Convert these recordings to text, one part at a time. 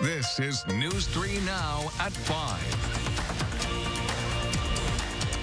This is News 3 Now at 5.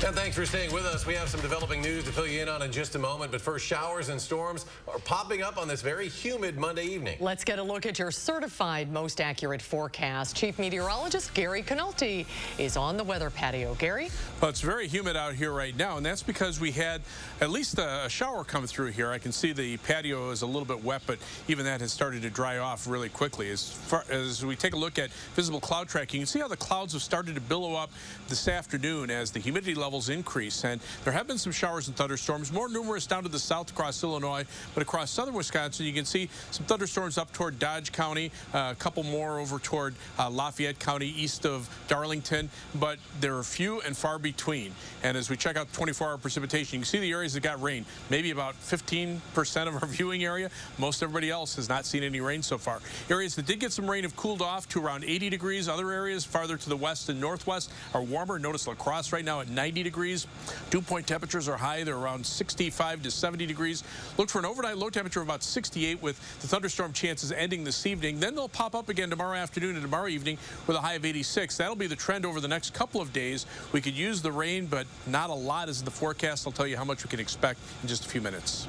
And thanks for staying with us. We have some developing news to fill you in on in just a moment. But first, showers and storms are popping up on this very humid Monday evening. Let's get a look at your certified most accurate forecast. Chief Meteorologist Gary Canulti is on the weather patio. Gary? Well, it's very humid out here right now, and that's because we had at least a shower come through here. I can see the patio is a little bit wet, but even that has started to dry off really quickly. As we take a look at visible cloud tracking, you can see how the clouds have started to billow up this afternoon as the humidity levels increase, and there have been some showers and thunderstorms, more numerous down to the south across Illinois, but across southern Wisconsin you can see some thunderstorms up toward Dodge County, a couple more over toward Lafayette County east of Darlington, but there are few and far between. And as we check out 24-hour precipitation, you can see the areas that got rain, maybe about 15% of our viewing area. Most everybody else has not seen any rain so far. Areas that did get some rain have cooled off to around 80 degrees. Other areas farther to the west and northwest are warmer. Notice La Crosse right now at 90 degrees. Dew point temperatures are high. They're around 65 to 70 degrees. Look for an overnight low temperature of about 68 with the thunderstorm chances ending this evening. Then they'll pop up again tomorrow afternoon and tomorrow evening with a high of 86. That'll be the trend over the next couple of days. We could use the rain, but not a lot is in the forecast. I'll tell you how much we can expect in just a few minutes.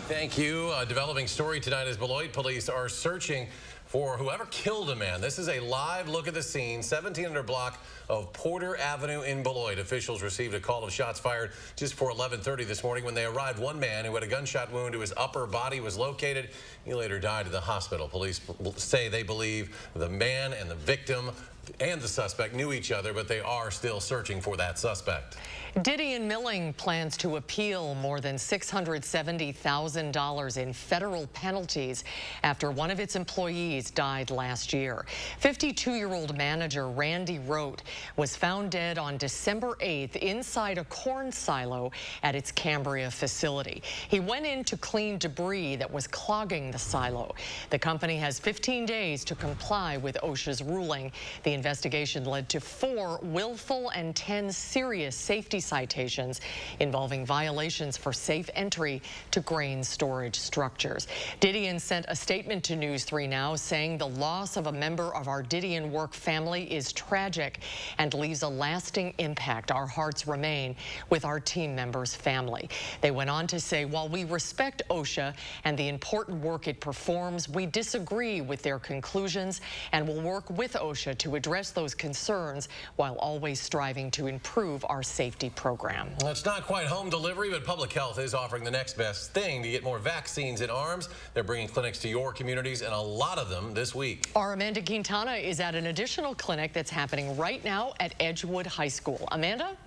Thank you. A developing story tonight as Beloit police are searching for whoever killed a man. This is a live look at the scene, 1700 block of Porter Avenue in Beloit. Officials received a call of shots fired just before 11:30 this morning. When they arrived, one man who had a gunshot wound to his upper body was located. He later died at the hospital. Police say they believe the man and the victim and the suspect knew each other, but they are still searching for that suspect. Diddy & Milling plans to appeal more than $670,000 in federal penalties after one of its employees died last year. 52-year-old manager Randy Rote was found dead on December 8th inside a corn silo at its Cambria facility. He went in to clean debris that was clogging the silo. The company has 15 days to comply with OSHA's ruling. The investigation led to 4 willful and 10 serious safety citations involving violations for safe entry to grain storage structures. Didion sent a statement to News 3 Now saying the loss of a member of our Didion work family is tragic and leaves a lasting impact. Our hearts remain with our team members' family. They went on to say, while we respect OSHA and the important work it performs, we disagree with their conclusions and will work with OSHA to address those concerns while always striving to improve our safety program. Well, it's not quite home delivery, but public health is offering the next best thing to get more vaccines in arms. They're bringing clinics to your communities, and a lot of them this week. Our Amanda Quintana is at an additional clinic that's happening right now at Edgewood High School. Amanda?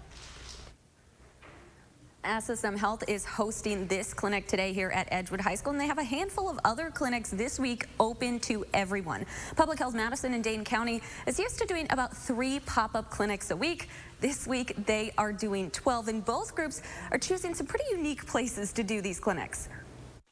SSM Health is hosting this clinic today here at Edgewood High School, and they have a handful of other clinics this week open to everyone. Public Health Madison and Dane County is used to doing about 3 pop-up clinics a week. This week they are doing 12, and both groups are choosing some pretty unique places to do these clinics.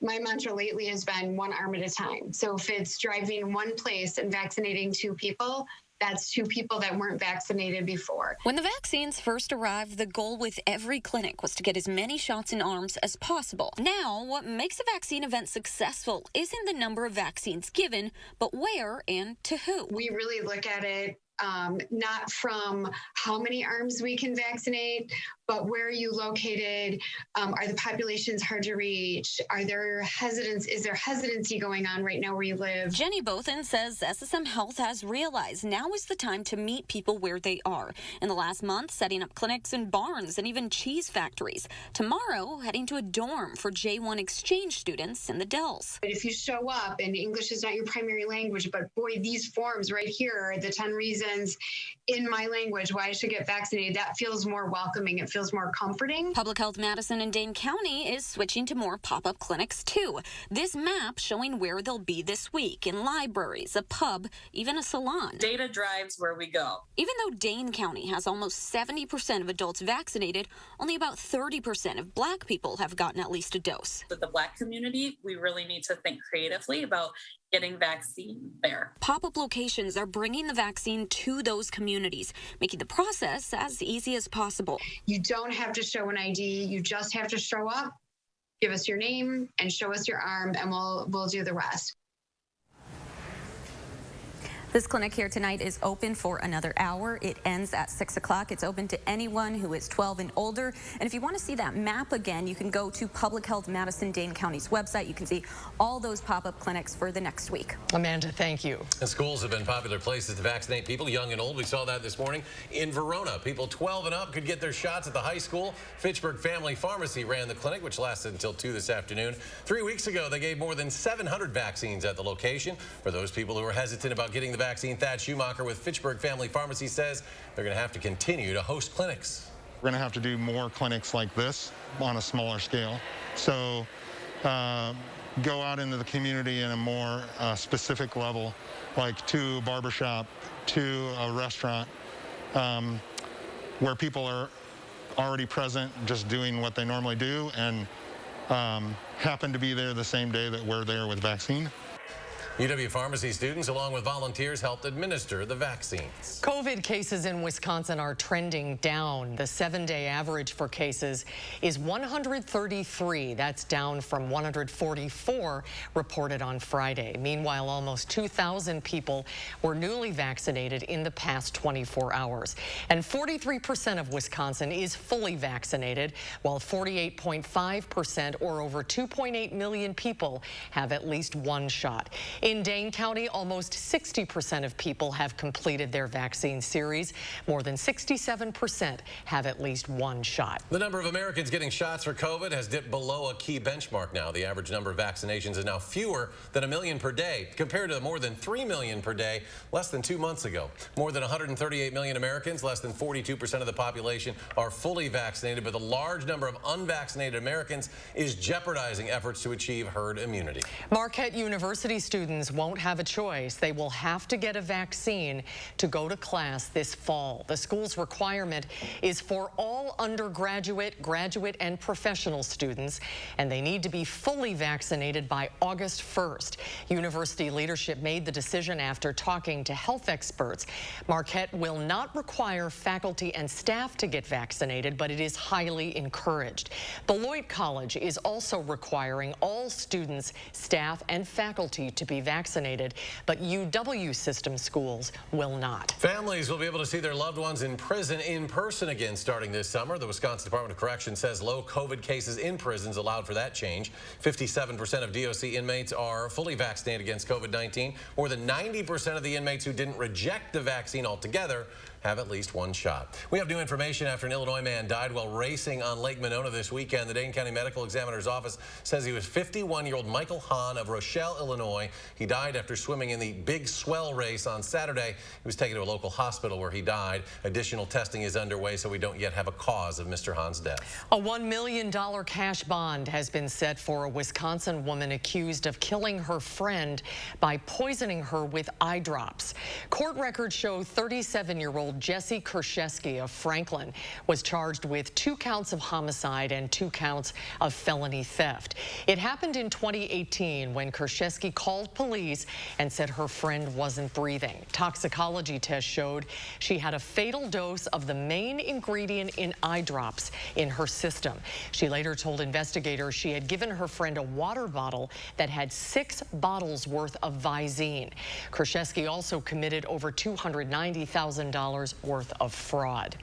My mantra lately has been 1 arm at a time. So if it's driving one place and vaccinating 2 people, that's 2 people that weren't vaccinated before. When the vaccines first arrived, the goal with every clinic was to get as many shots in arms as possible. Now, what makes a vaccine event successful isn't the number of vaccines given, but where and to who. We really look at it not from how many arms we can vaccinate, but where are you located? Are the populations hard to reach? Is there hesitancy going on right now where you live? Jenny Bothan says SSM Health has realized now is the time to meet people where they are. In the last month, setting up clinics in barns and even cheese factories. Tomorrow, heading to a dorm for J1 exchange students in the Dells. But if you show up and English is not your primary language, but boy, these forms right here are the 10 reasons in my language why I should get vaccinated, that feels more welcoming. It feels more comforting. Public Health Madison and Dane County is switching to more pop-up clinics too. This map showing where they'll be this week in libraries, a pub, even a salon. Data drives where we go. Even though Dane County has almost 70% of adults vaccinated, only about 30% of Black people have gotten at least a dose. With the Black community, we really need to think creatively about getting vaccine there. Pop-up locations are bringing the vaccine to those communities, making the process as easy as possible. You don't have to show an ID. You just have to show up, give us your name, and show us your arm, and we'll do the rest. This clinic here tonight is open for another hour. It ends at 6 o'clock. It's open to anyone who is 12 and older. And if you want to see that map again, you can go to Public Health Madison Dane County's website. You can see all those pop-up clinics for the next week. Amanda, thank you. And schools have been popular places to vaccinate people, young and old. We saw that this morning in Verona. People 12 and up could get their shots at the high school. Fitchburg Family Pharmacy ran the clinic, which lasted until 2 this afternoon. 3 weeks ago, they gave more than 700 vaccines at the location. For those people who are hesitant about getting the vaccine, Thad Schumacher with Fitchburg Family Pharmacy says they're going to have to continue to host clinics. We're going to have to do more clinics like this on a smaller scale. So go out into the community in a more specific level, like to a barbershop, to a restaurant, where people are already present, just doing what they normally do, and happen to be there the same day that we're there with vaccine. UW Pharmacy students, along with volunteers, helped administer the vaccines. COVID cases in Wisconsin are trending down. The 7-day average for cases is 133. That's down from 144 reported on Friday. Meanwhile, almost 2,000 people were newly vaccinated in the past 24 hours. And 43% of Wisconsin is fully vaccinated, while 48.5%, or over 2.8 million people, have at least one shot. In Dane County, almost 60% of people have completed their vaccine series. More than 67% have at least one shot. The number of Americans getting shots for COVID has dipped below a key benchmark now. The average number of vaccinations is now fewer than 1 million per day, compared to more than 3 million per day less than 2 months ago. More than 138 million Americans, less than 42% of the population, are fully vaccinated, but the large number of unvaccinated Americans is jeopardizing efforts to achieve herd immunity. Marquette University students won't have a choice. They will have to get a vaccine to go to class this fall. The school's requirement is for all undergraduate, graduate, and professional students, and they need to be fully vaccinated by August 1st. University leadership made the decision after talking to health experts. Marquette will not require faculty and staff to get vaccinated, but it is highly encouraged. Beloit College is also requiring all students, staff, and faculty to be vaccinated, but UW system schools will not. Families will be able to see their loved ones in prison in person again starting this summer. The Wisconsin Department of Corrections says low COVID cases in prisons allowed for that change. 57% of DOC inmates are fully vaccinated against COVID-19. More than 90% of the inmates who didn't reject the vaccine altogether have at least one shot. We have new information after an Illinois man died while racing on Lake Monona this weekend. The Dane County Medical Examiner's Office says he was 51-year-old Michael Hahn of Rochelle, Illinois. He died after swimming in the Big Swell race on Saturday. He was taken to a local hospital where he died. Additional testing is underway, so we don't yet have a cause of Mr. Hahn's death. A $1 million cash bond has been set for a Wisconsin woman accused of killing her friend by poisoning her with eye drops. Court records show 37-year-old Jesse Kershesky of Franklin was charged with 2 counts of homicide and 2 counts of felony theft. It happened in 2018 when Kershesky called police and said her friend wasn't breathing. Toxicology tests showed she had a fatal dose of the main ingredient in eye drops in her system. She later told investigators she had given her friend a water bottle that had 6 bottles worth of Visine. Kershesky also committed over $290,000 worth of fraud.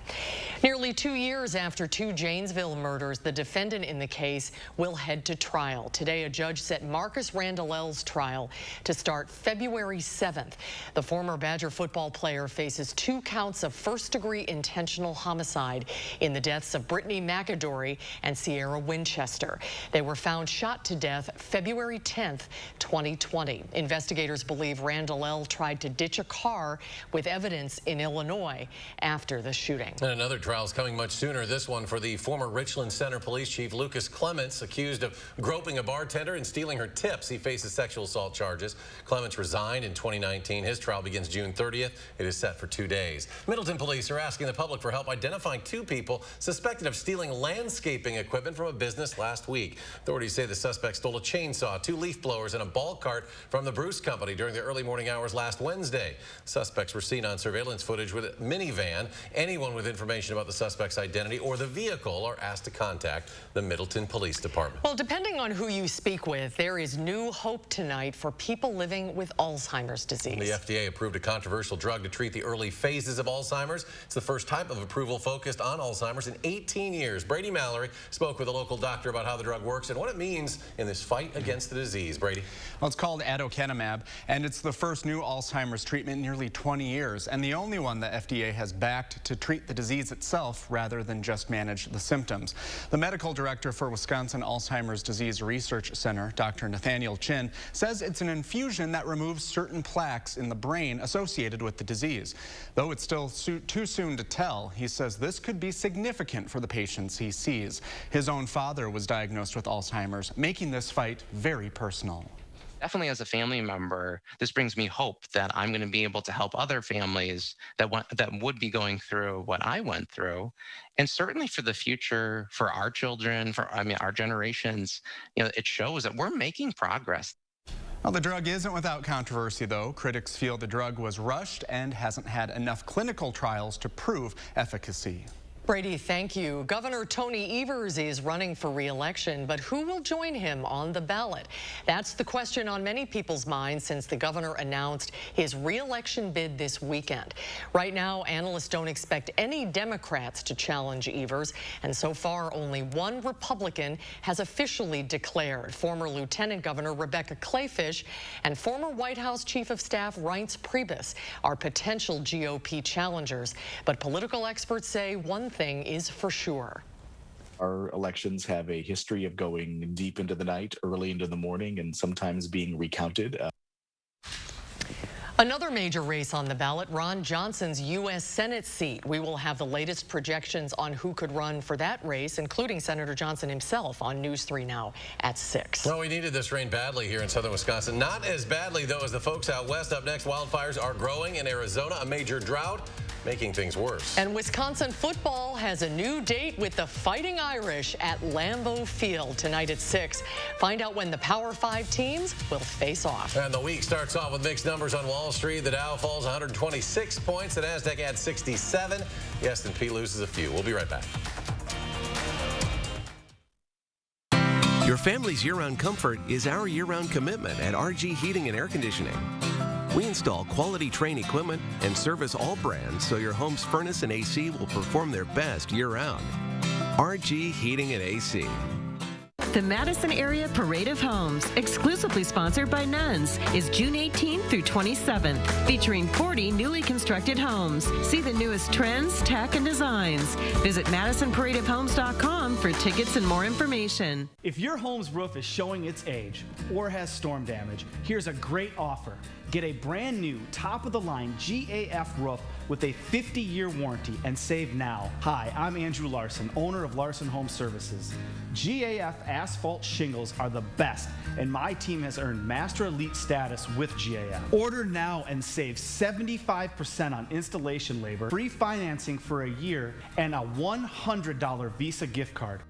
Nearly 2 years after 2 Janesville murders, the defendant in the case will head to trial. Today, a judge set Marcus Randallell's trial to start February 7th. The former Badger football player faces 2 counts of first-degree intentional homicide in the deaths of Brittany McAdory and Sierra Winchester. They were found shot to death February 10th, 2020. Investigators believe Randallell tried to ditch a car with evidence in Illinois after the shooting. And another trial is coming much sooner. This one for the former Richland Center Police Chief Lucas Clements, accused of groping a bartender and stealing her tips. He faces sexual assault charges. Clements resigned in 2019. His trial begins June 30th. It is set for 2 days. Middleton police are asking the public for help identifying 2 people suspected of stealing landscaping equipment from a business last week. Authorities say the suspect stole a chainsaw, 2 leaf blowers, and a ball cart from the Bruce Company during the early morning hours last Wednesday. Suspects were seen on surveillance footage with minivan. Anyone with information about the suspect's identity or the vehicle are asked to contact the Middleton Police Department. Well, depending on who you speak with, there is new hope tonight for people living with Alzheimer's disease. The FDA approved a controversial drug to treat the early phases of Alzheimer's. It's the first type of approval focused on Alzheimer's in 18 years. Brady Mallory spoke with a local doctor about how the drug works and what it means in this fight against the disease. Brady? Well, it's called aducanumab, and it's the first new Alzheimer's treatment in nearly 20 years, and the only one the FDA has backed to treat the disease itself rather than just manage the symptoms. The medical director for Wisconsin Alzheimer's Disease Research Center, Dr. Nathaniel Chin, says it's an infusion that removes certain plaques in the brain associated with the disease. Though it's still too soon to tell, he says this could be significant for the patients he sees. His own father was diagnosed with Alzheimer's, making this fight very personal. Definitely as a family member, this brings me hope that I'm going to be able to help other families that would be going through what I went through. And certainly for the future, for our children, our generations, it shows that we're making progress. Well, the drug isn't without controversy, though. Critics feel the drug was rushed and hasn't had enough clinical trials to prove efficacy. Brady, thank you. Governor Tony Evers is running for re-election, but who will join him on the ballot? That's the question on many people's minds since the governor announced his re-election bid this weekend. Right now, analysts don't expect any Democrats to challenge Evers, and so far only one Republican has officially declared. Former Lieutenant Governor Rebecca Kleefisch and former White House Chief of Staff Reince Priebus are potential GOP challengers, but political experts say one thing is for sure. Our elections have a history of going deep into the night, early into the morning, and sometimes being recounted. Another major race on the ballot, Ron Johnson's U.S. Senate seat. We will have the latest projections on who could run for that race, including Senator Johnson himself, on News 3 Now at 6. Well, we needed this rain badly here in southern Wisconsin. Not as badly, though, as the folks out west. Up next, wildfires are growing in Arizona, a major drought making things worse. And Wisconsin football has a new date with the Fighting Irish at Lambeau Field tonight at 6. Find out when the Power 5 teams will face off. And the week starts off with mixed numbers on Wall Street. The Dow falls 126 points. The Nasdaq adds 67. The S&P loses a few. We'll be right back. Your family's year-round comfort is our year-round commitment at RG Heating and Air Conditioning. We install quality Trane equipment and service all brands so your home's furnace and AC will perform their best year-round. RG Heating and AC. The Madison Area Parade of Homes, exclusively sponsored by Nuns, is June 18th through 27th, featuring 40 newly constructed homes. See the newest trends, tech, and designs. Visit MadisonParadeOfHomes.com for tickets and more information. If your home's roof is showing its age or has storm damage, here's a great offer. Get a brand new, top-of-the-line GAF roof with a 50-year warranty and save now. Hi, I'm Andrew Larson, owner of Larson Home Services. GAF asphalt shingles are the best, and my team has earned Master Elite status with GAF. Order now and save 75% on installation labor, free financing for a year, and a $100 Visa gift card.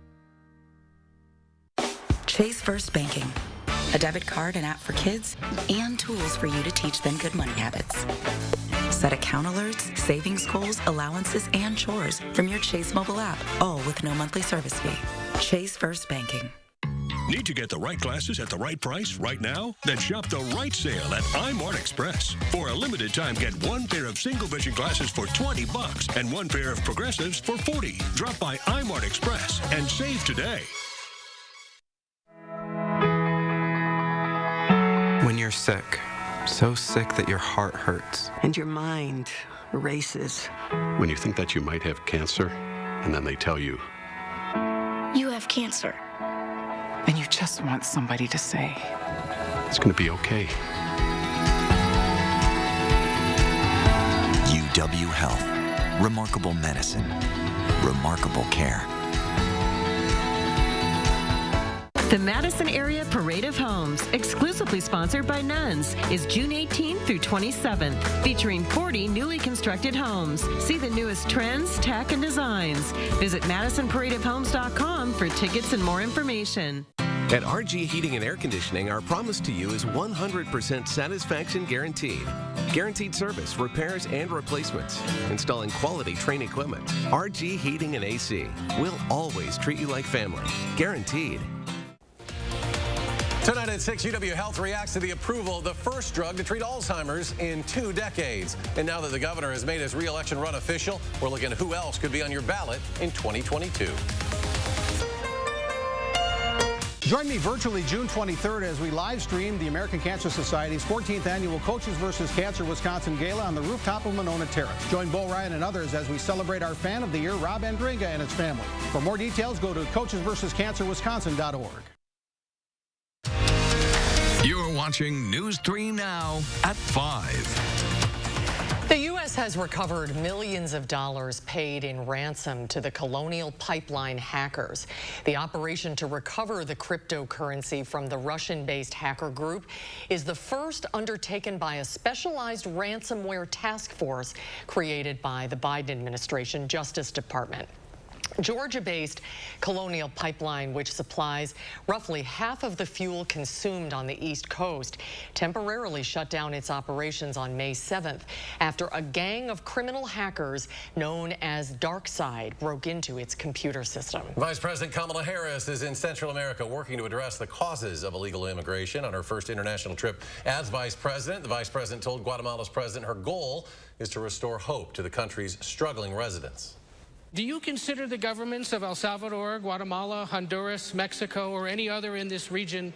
Chase First Banking. A debit card and app for kids, and tools for you to teach them good money habits. Set account alerts, savings goals, allowances, and chores from your Chase mobile app, all with no monthly service fee. Chase First Banking. Need to get the right glasses at the right price right now? Then shop the right sale at iMart Express. For a limited time, get one pair of single vision glasses for $20 and one pair of progressives for $40. Drop by iMart Express and save today. When you're sick, so sick that your heart hurts. And your mind races. When you think that you might have cancer, and then they tell you, you have cancer. And you just want somebody to say, it's going to be okay. UW Health. Remarkable medicine. Remarkable care. The Madison Area Parade of Homes, exclusively sponsored by Nuns, is June 18th through 27th, featuring 40 newly constructed homes. See the newest trends, tech, and designs. Visit MadisonParadeOfHomes.com for tickets and more information. At RG Heating and Air Conditioning, our promise to you is 100% satisfaction guaranteed. Guaranteed service, repairs, and replacements. Installing quality Trane equipment. RG Heating and AC. We'll always treat you like family. Guaranteed. Tonight at 6, UW Health reacts to the approval of the first drug to treat Alzheimer's in 2 decades. And now that the governor has made his re-election run official, we're looking at who else could be on your ballot in 2022. Join me virtually June 23rd as we live stream the American Cancer Society's 14th annual Coaches vs. Cancer Wisconsin Gala on the rooftop of Monona Terrace. Join Bo Ryan and others as we celebrate our fan of the year, Rob Andringa, and his family. For more details, go to coachesversuscancerwisconsin.org. You're watching News 3 Now at 5. The U.S. has recovered millions of dollars paid in ransom to the Colonial Pipeline hackers. The operation to recover the cryptocurrency from the Russian-based hacker group is the first undertaken by a specialized ransomware task force created by the Biden administration Justice Department. Georgia-based Colonial Pipeline, which supplies roughly half of the fuel consumed on the East Coast, temporarily shut down its operations on May 7th after a gang of criminal hackers known as DarkSide broke into its computer system. Vice President Kamala Harris is in Central America working to address the causes of illegal immigration. On her first international trip as vice president, the vice president told Guatemala's president her goal is to restore hope to the country's struggling residents. Do you consider the governments of El Salvador, Guatemala, Honduras, Mexico, or any other in this region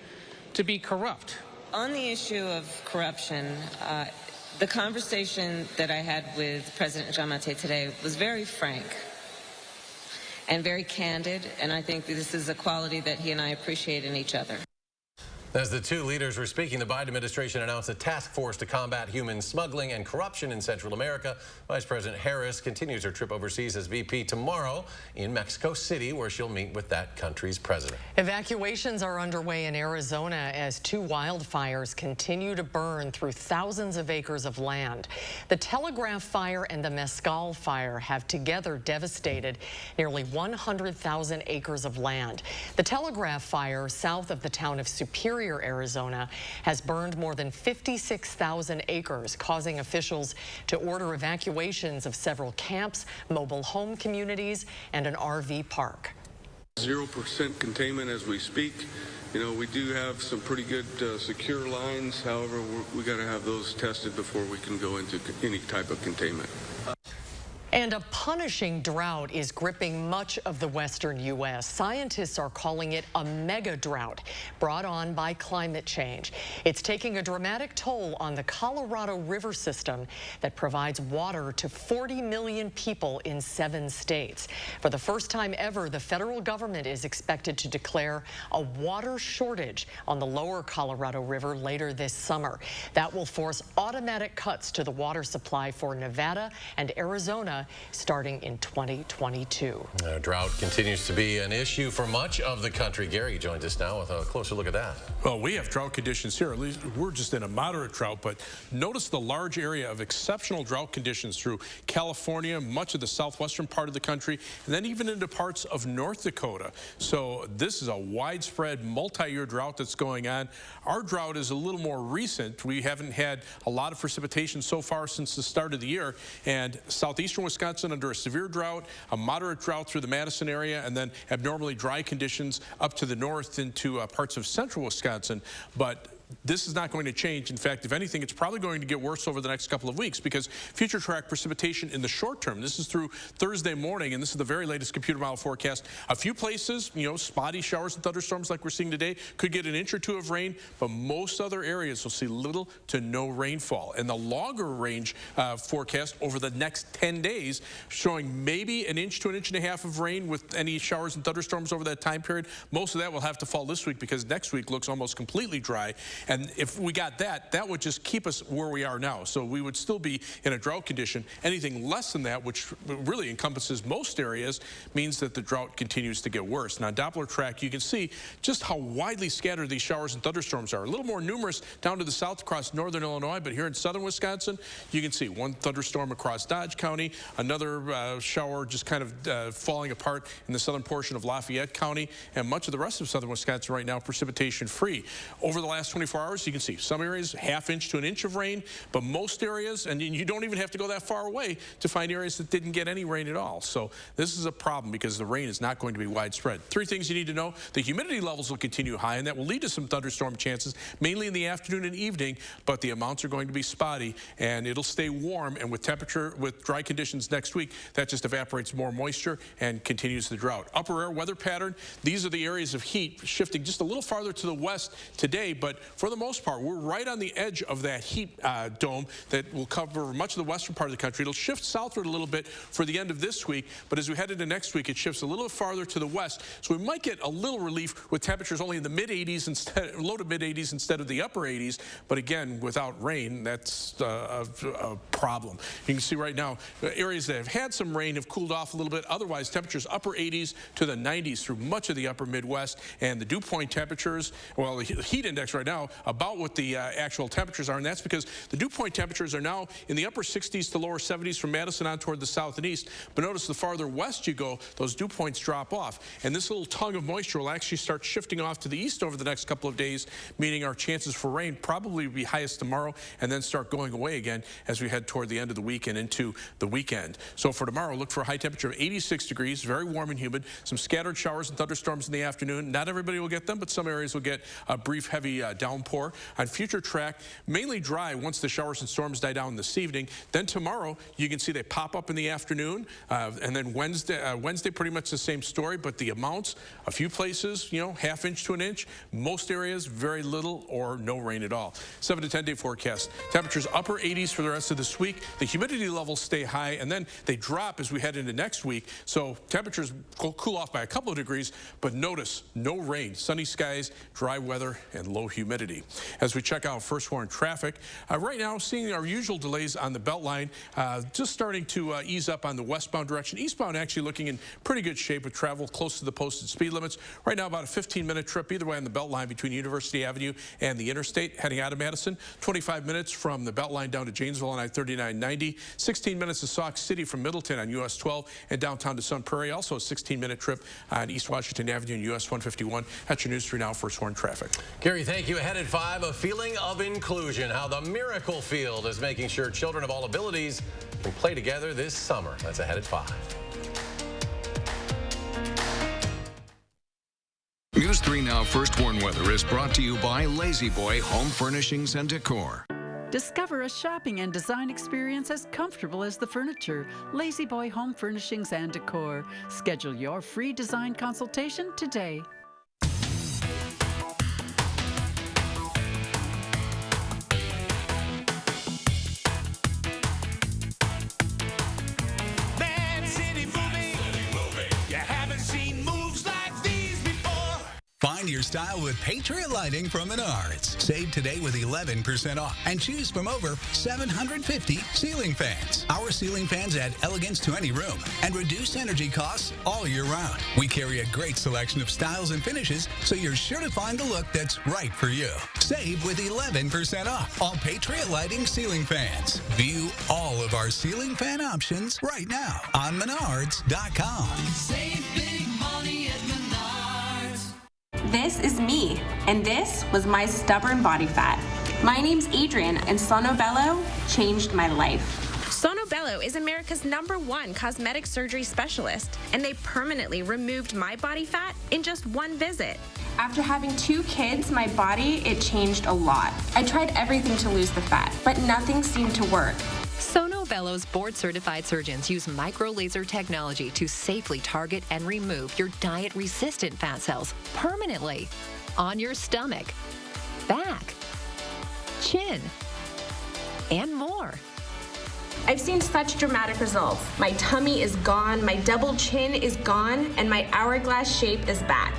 to be corrupt? On the issue of corruption, the conversation that I had with President Giammattei today was very frank and very candid, and I think this is a quality that he and I appreciate in each other. As the two leaders were speaking, the Biden administration announced a task force to combat human smuggling and corruption in Central America. Vice President Harris continues her trip overseas as VP tomorrow in Mexico City, where she'll meet with that country's president. Evacuations are underway in Arizona as 2 wildfires continue to burn through thousands of acres of land. The Telegraph Fire and the Mescal Fire have together devastated nearly 100,000 acres of land. The Telegraph Fire, south of the town of Superior, Arizona, has burned more than 56,000 acres, causing officials to order evacuations of several camps, mobile home communities, and an RV park. 0% containment as we speak. You know, we do have some pretty good secure lines. However, we got to have those tested before we can go into any type of containment. And a punishing drought is gripping much of the western U.S. Scientists are calling it a mega drought brought on by climate change. It's taking a dramatic toll on the Colorado River system that provides water to 40 million people in 7 states. For the first time ever, the federal government is expected to declare a water shortage on the lower Colorado River later this summer. That will force automatic cuts to the water supply for Nevada and Arizona starting in 2022. Drought continues to be an issue for much of the country. Gary joins us now with a closer look at that. Well, we have drought conditions here. At least we're just in a moderate drought, but notice the large area of exceptional drought conditions through California, much of the southwestern part of the country, and then even into parts of North Dakota. So this is a widespread multi-year drought that's going on. Our drought is a little more recent. We haven't had a lot of precipitation so far since the start of the year, and southeastern Wisconsin under a severe drought, a moderate drought through the Madison area, and then abnormally dry conditions up to the north into parts of central Wisconsin. But this is not going to change. In fact, if anything, it's probably going to get worse over the next couple of weeks because future track precipitation in the short term, this is through Thursday morning, and this is the very latest computer model forecast. A few places, you know, spotty showers and thunderstorms like we're seeing today could get an inch or 2 of rain, but most other areas will see little to no rainfall. And the longer range forecast over the next 10 days showing maybe an inch to an inch and a half of rain with any showers and thunderstorms over that time period. Most of that will have to fall this week because next week looks almost completely dry. And if we got that, that would just keep us where we are now. So we would still be in a drought condition. Anything less than that, which really encompasses most areas, means that the drought continues to get worse. Now, Doppler track, you can see just how widely scattered these showers and thunderstorms are. A little more numerous down to the south across northern Illinois, but here in southern Wisconsin, you can see one thunderstorm across Dodge County, another shower just kind of falling apart in the southern portion of Lafayette County, and much of the rest of southern Wisconsin right now precipitation free. Over the last 24 24 hours, you can see some areas ½ inch to an inch of rain, but most areas, and you don't even have to go that far away to find areas that didn't get any rain at all. So this is a problem because the rain is not going to be widespread. 3 things you need to know. The humidity levels will continue high, and that will lead to some thunderstorm chances, mainly in the afternoon and evening, but the amounts are going to be spotty, and it'll stay warm, and with dry conditions next week, that just evaporates more moisture and continues the drought. Upper air weather pattern, these are the areas of heat shifting just a little farther to the west today, but for the most part, we're right on the edge of that heat dome that will cover much of the western part of the country. It'll shift southward a little bit for the end of this week, but as we head into next week, it shifts a little farther to the west, so we might get a little relief with temperatures only in the mid-80s instead, low to mid-80s instead of the upper 80s, but again, without rain, that's a problem. You can see right now, areas that have had some rain have cooled off a little bit. Otherwise, temperatures upper 80s to the 90s through much of the upper Midwest, and the dew point temperatures, well, the heat index right now, about what the actual temperatures are, and that's because the dew point temperatures are now in the upper 60s to lower 70s from Madison on toward the south and east, but notice the farther west you go, those dew points drop off, and this little tongue of moisture will actually start shifting off to the east over the next couple of days, meaning our chances for rain probably will be highest tomorrow and then start going away again as we head toward the end of the week and into the weekend. So for tomorrow, look for a high temperature of 86 degrees, very warm and humid, some scattered showers and thunderstorms in the afternoon. Not everybody will get them, but some areas will get a brief heavy downpour. On future track, mainly dry once the showers and storms die down this evening. Then tomorrow, you can see they pop up in the afternoon, and then Wednesday pretty much the same story, but the amounts, a few places, you know, ½ inch to an inch. Most areas, very little or no rain at all. 7 to 10 day forecast. Temperatures upper 80s for the rest of this week. The humidity levels stay high, and then they drop as we head into next week. So temperatures cool off by a couple of degrees, but notice no rain, sunny skies, dry weather, and low humidity. As we check out first warn traffic, right now seeing our usual delays on the Beltline, just starting to ease up on the westbound direction. Eastbound actually looking in pretty good shape with travel close to the posted speed limits. Right now about a 15-minute trip either way on the Beltline between University Avenue and the interstate heading out of Madison. 25 minutes from the Beltline down to Janesville on I-3990. 16 minutes to Sauk City from Middleton on US 12 and downtown to Sun Prairie. Also a 16-minute trip on East Washington Avenue and US 151. That's your News 3 Now First Warn traffic. Gary, thank you. Ahead at 5, a feeling of inclusion. How the Miracle Field is making sure children of all abilities can play together this summer. That's ahead at 5. News 3 Now First Warn Weather is brought to you by Lazy Boy Home Furnishings and Decor. Discover a shopping and design experience as comfortable as the furniture. Lazy Boy Home Furnishings and Decor. Schedule your free design consultation today. Find your style with Patriot Lighting from Menards. Save today with 11% off and choose from over 750 ceiling fans. Our ceiling fans add elegance to any room and reduce energy costs all year round. We carry a great selection of styles and finishes, so you're sure to find the look that's right for you. Save with 11% off all Patriot Lighting ceiling fans. View all of our ceiling fan options right now on Menards.com. Save big money at Menards. This is me, and this was my stubborn body fat. My name's Adrian, and Sonobello changed my life. Sonobello is America's #1 cosmetic surgery specialist, and they permanently removed my body fat in just one visit. After having 2 kids, my body, it changed a lot. I tried everything to lose the fat, but nothing seemed to work. Sonobello's board-certified surgeons use micro-laser technology to safely target and remove your diet-resistant fat cells permanently on your stomach, back, chin, and more. I've seen such dramatic results. My tummy is gone, my double chin is gone, and my hourglass shape is back.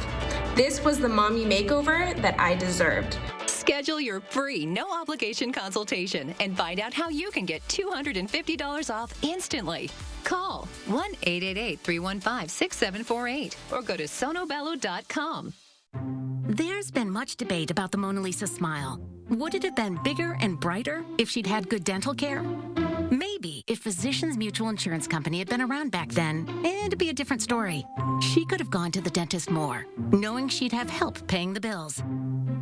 This was the mommy makeover that I deserved. Schedule your free, no-obligation consultation and find out how you can get $250 off instantly. Call 1-888-315-6748 or go to sonobello.com. There's been much debate about the Mona Lisa smile. Would it have been bigger and brighter if she'd had good dental care? Maybe if Physicians Mutual Insurance Company had been around back then, it'd be a different story. She could have gone to the dentist more, knowing she'd have help paying the bills.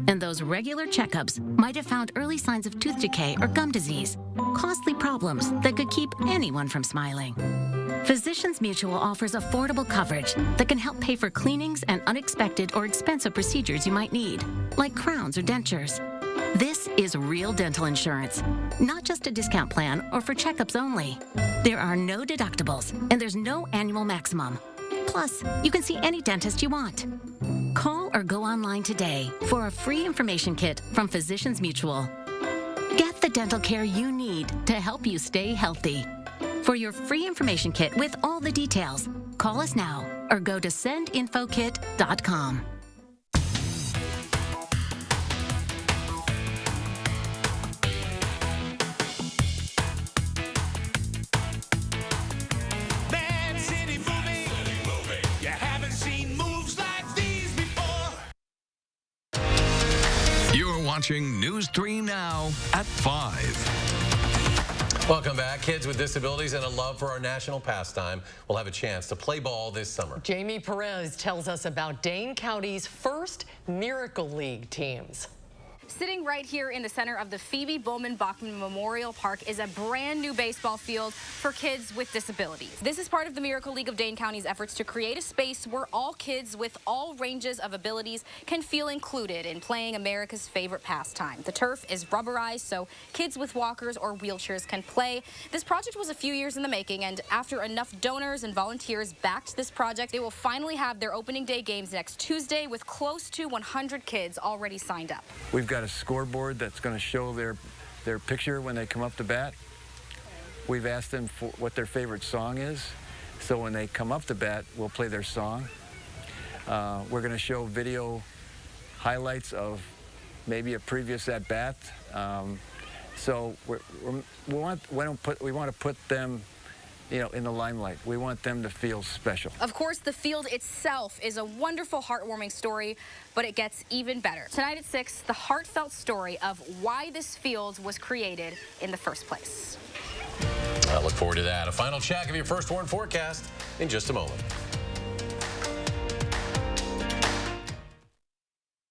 And those regular checkups might have found early signs of tooth decay or gum disease, costly problems that could keep anyone from smiling. Physicians Mutual offers affordable coverage that can help pay for cleanings and unexpected or expensive procedures you might need, like crowns or dentures. This is real dental insurance, not just a discount plan or for checkups only. There are no deductibles, and there's no annual maximum. Plus, you can see any dentist you want. Call or go online today for a free information kit from Physicians Mutual. Get the dental care you need to help you stay healthy. For your free information kit with all the details, call us now or go to sendinfokit.com. You're watching News 3 Now at 5. Welcome back. Kids with disabilities and a love for our national pastime will have a chance to play ball this summer. Jamie Perez tells us about Dane County's first Miracle League teams. Sitting right here in the center of the Phoebe Bowman Bachman Memorial Park is a brand new baseball field for kids with disabilities. This is part of the Miracle League of Dane County's efforts to create a space where all kids with all ranges of abilities can feel included in playing America's favorite pastime. The turf is rubberized so kids with walkers or wheelchairs can play. This project was a few years in the making, and after enough donors and volunteers backed this project, they will finally have their opening day games next Tuesday with close to 100 kids already signed up. We've got a scoreboard that's going to show their picture when they come up to bat. We've asked them for what their favorite song is, so when they come up to bat, we'll play their song. We're going to show video highlights of maybe a previous at-bat. So we want to put them, you know, in the limelight. We want them to feel special. Of course, the field itself is a wonderful, heartwarming story, but it gets even better. Tonight at 6, the heartfelt story of why this field was created in the first place. I look forward to that. A final check of your first warn forecast in just a moment.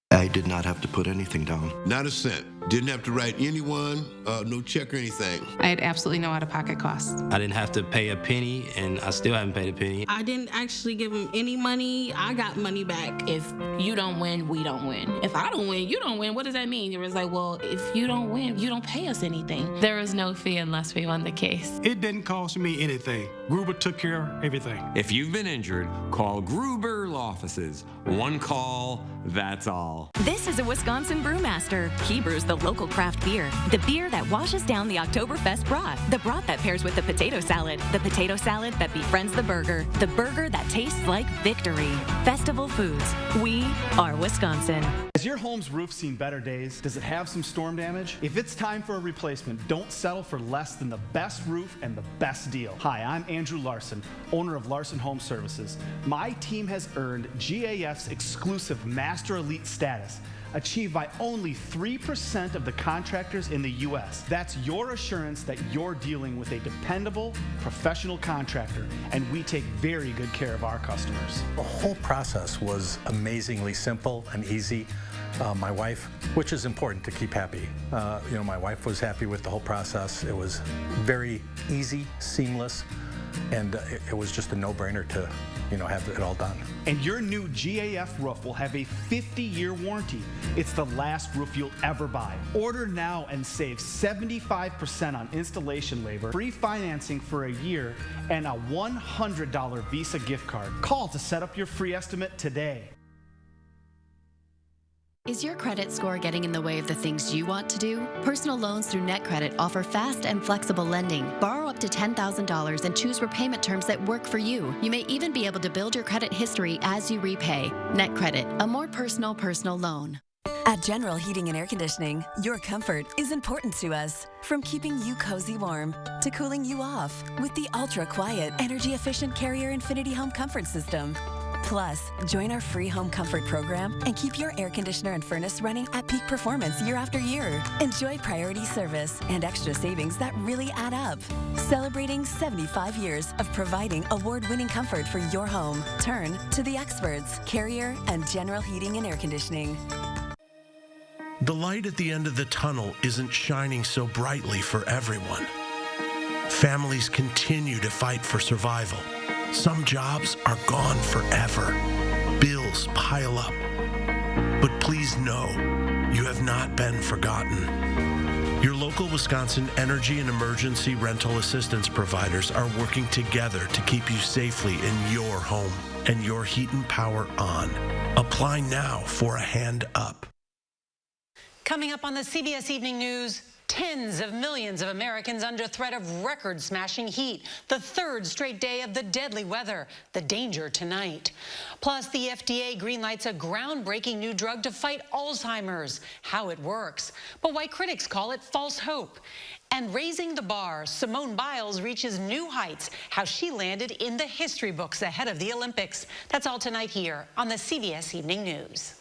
I did not have to put anything down. Not a cent. Didn't have to write anyone, no check or anything. I had absolutely no out-of-pocket costs. I didn't have to pay a penny, and I still haven't paid a penny. I didn't actually give them any money. I got money back. If you don't win, we don't win. If I don't win, you don't win. What does that mean? It was like, well, if you don't win, you don't pay us anything. There was no fee unless we won the case. It didn't cost me anything. Gruber took care of everything. If you've been injured, call Gruber Law Offices. One call, that's all. This is a Wisconsin Brewmaster. He brews the local craft beer. The beer that washes down the Oktoberfest brat. The brat that pairs with the potato salad. The potato salad that befriends the burger. The burger that tastes like victory. Festival Foods. We are Wisconsin. Has your home's roof seen better days? Does it have some storm damage? If it's time for a replacement, don't settle for less than the best roof and the best deal. Hi, I'm Andrew Larson, owner of Larson Home Services. My team has earned GAF's exclusive Master Elite status, achieved by only 3% of the contractors in the U.S. That's your assurance that you're dealing with a dependable, professional contractor, and we take very good care of our customers. The whole process was amazingly simple and easy. My wife, which is important to keep happy, my wife was happy with the whole process. It was very easy, seamless, and it was just a no-brainer to have it all done. And your new GAF roof will have a 50-year warranty. It's the last roof you'll ever buy. Order now and save 75% on installation labor, free financing for a year, and a $100 Visa gift card. Call to set up your free estimate today. Is your credit score getting in the way of the things you want to do? Personal loans through NetCredit offer fast and flexible lending. Borrow up to $10,000 and choose repayment terms that work for you. You may even be able to build your credit history as you repay. NetCredit, a more personal loan. At General Heating and Air Conditioning, your comfort is important to us. From keeping you cozy warm to cooling you off with the ultra-quiet, energy-efficient Carrier Infinity Home Comfort System. Plus, join our free home comfort program and keep your air conditioner and furnace running at peak performance year after year. Enjoy priority service and extra savings that really add up. Celebrating 75 years of providing award-winning comfort for your home. Turn to the experts, Carrier and General Heating and Air Conditioning. The light at the end of the tunnel isn't shining so brightly for everyone. Families continue to fight for survival. Some jobs are gone forever. Bills pile up. But please know, you have not been forgotten. Your local Wisconsin energy and emergency rental assistance providers are working together to keep you safely in your home and your heat and power on. Apply now for a hand up. Coming up on the CBS Evening News, tens of millions of Americans under threat of record-smashing heat. The third straight day of the deadly weather. The danger tonight. Plus, the FDA greenlights a groundbreaking new drug to fight Alzheimer's. How it works, but why critics call it false hope. And raising the bar, Simone Biles reaches new heights. How she landed in the history books ahead of the Olympics. That's all tonight here on the CBS Evening News.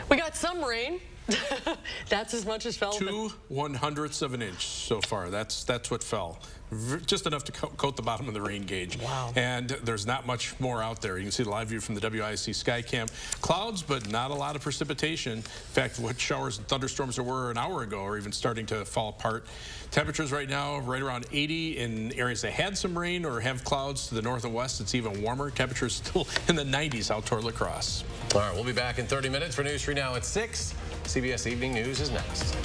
We got some rain. That's as much as fell. 2/100ths of an inch so far. That's what fell. Just enough to coat the bottom of the rain gauge. Wow. And there's not much more out there. You can see the live view from the WIC Skycam. Clouds, but not a lot of precipitation. In fact, what showers and thunderstorms there were an hour ago are even starting to fall apart. Temperatures right now right around 80 in areas that had some rain or have clouds. To the north and west, it's even warmer. Temperatures still in the 90s out toward La Crosse. All right, we'll be back in 30 minutes for News 3 Now at 6. CBS Evening News is next.